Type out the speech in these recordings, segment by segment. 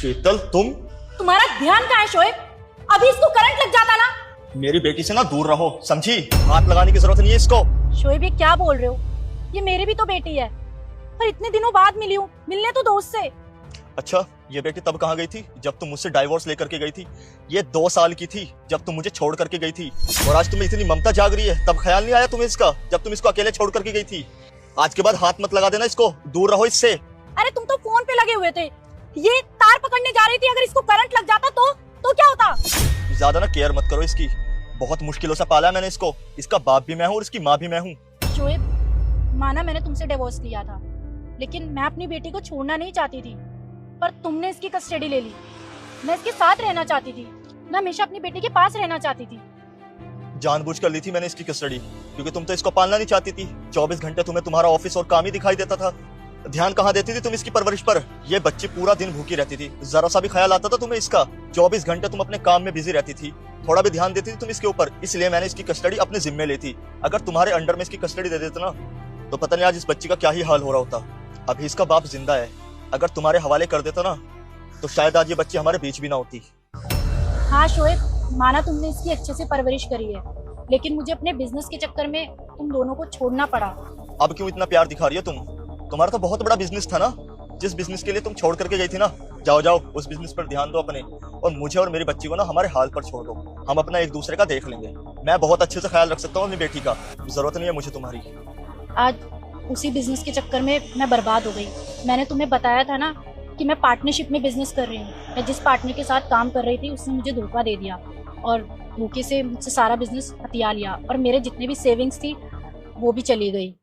शीतल, तुम? तुम्हारा ध्यान कहाँ है शोएब? अभी इसको करंट लग जाता ना। मेरी बेटी से ना दूर रहो, समझी? हाथ लगाने की जरूरत नहीं है इसको। शोएब ये क्या बोल रहे हो? ये मेरी भी तो बेटी है, पर इतने दिनों बाद मिली हूँ, मिलने तो दोस्त से। अच्छा, ये बेटी तब कहाँ गई थी जब तुम मुझसे डाइवोर्स लेकर के गई थी? ये 2 साल की थी जब तुम मुझे छोड़ करके गई थी, और आज तुम्हें इतनी ममता जाग रही है, तब ख्याल नहीं आया तुम्हें इसका जब तुम इसको अकेले छोड़ करके गई थी? आज के बाद हाथ मत लगा देना इसको, दूर रहो इससे। अरे तुम तो फोन पे लगे हुए थे, ये तार पकड़ने जा रही थी, अगर इसको करंट लग जाता तो क्या होता? ज्यादा ना केयर मत करो इसकी, बहुत मुश्किलों से पाला है मैंने इसको। इसका बाप भी मैं हूँ और इसकी माँ भी मैं हूँ। शोएब, माना मैंने तुमसे डिवोर्स लिया था, लेकिन मैं अपनी बेटी को छोड़ना नहीं चाहती थी, पर तुमने इसकी कस्टडी ले ली। मैं इसके साथ रहना चाहती थी, मैं हमेशा अपनी बेटी के पास रहना चाहती थी। जानबूझ कर ली थी मैंने इसकी कस्टडी, क्योंकि तुम तो इसको पालना नहीं चाहती थी। 24 घंटे तुम्हें तुम्हारा ऑफिस और काम ही दिखाई देता था। ध्यान कहाँ देती थी तुम इसकी परवरिश पर? ये बच्ची पूरा दिन भूखी रहती थी, जरा सा भी ख्याल आता था तुम्हें इसका? 24 घंटे तुम अपने काम में बिजी रहती थी, थोड़ा भी ध्यान देती थी तुम इसके ऊपर? इसलिए मैंने इसकी कस्टडी अपने जिम्मे ली थी। अगर तुम्हारे अंडर में इसकी कस्टडी दे देते ना, तो पता नहीं आज इस बच्ची का क्या ही हाल हो रहा होता। अभी इसका बाप जिंदा है, अगर तुम्हारे हवाले कर देता ना, तो शायद आज ये बच्ची हमारे बीच भी ना होती। हाँ शोएब, माना तुमने इसकी अच्छे से परवरिश करी है, लेकिन मुझे अपने बिजनेस के चक्कर में तुम दोनों को छोड़ना पड़ा। अब क्यों इतना प्यार दिखा रही है तुम? तुम्हारा तो बहुत बड़ा बिजनेस था ना, जिस बिजनेस के लिए तुम छोड़ करके गई थी ना। जाओ जाओ, उस बिजनेस पर ध्यान दो अपने, और मुझे और मेरी बच्ची को ना हमारे हाल पर छोड़ दो। हम अपना एक दूसरे का देख लेंगे। मैं बहुत अच्छे से ख्याल रख सकता हूँ अपनी बेटी का, जरूरत नहीं है मुझे तुम्हारी। आज उसी बिजनेस के चक्कर में मैं बर्बाद हो गई। मैंने तुम्हें बताया था ना कि मैं पार्टनरशिप में बिजनेस कर रही हूँ। मैं जिस पार्टनर के साथ काम कर रही थी उसने मुझे धोखा दे दिया, और धोखे से मुझसे सारा बिजनेस हथिया लिया, और मेरे जितने भी सेविंग्स थी वो भी चली गई।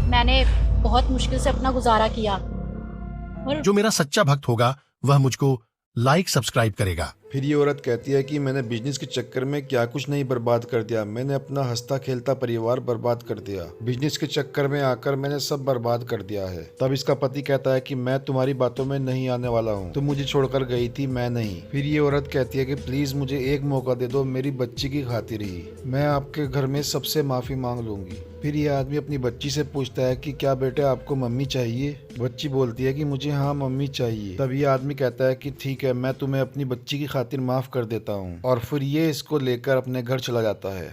मैंने बहुत मुश्किल से अपना गुजारा किया। और जो मेरा सच्चा भक्त होगा वह मुझको लाइक सब्सक्राइब करेगा। फिर ये औरत कहती है कि मैंने बिजनेस के चक्कर में क्या कुछ नहीं बर्बाद कर दिया, मैंने अपना हंसता खेलता परिवार बर्बाद कर दिया, बिजनेस के चक्कर में आकर मैंने सब बर्बाद कर दिया है। तब इसका पति कहता है कि मैं तुम्हारी बातों में नहीं आने वाला हूँ, तुम मुझे छोड़कर गई थी, मैं नहीं। फिर ये औरत कहती है कि प्लीज मुझे एक मौका दे दो, मेरी बच्ची की खातिर ही मैं आपके घर में सबसे माफी मांग लूंगी। फिर ये आदमी अपनी बच्ची से पूछता है कि क्या बेटे आपको मम्मी चाहिए? बच्ची बोलती है कि मुझे हाँ मम्मी चाहिए। तब ये आदमी कहता है कि ठीक है, मैं तुम्हें अपनी बच्ची की खातिर माफ कर देता हूँ, और फिर ये इसको लेकर अपने घर चला जाता है।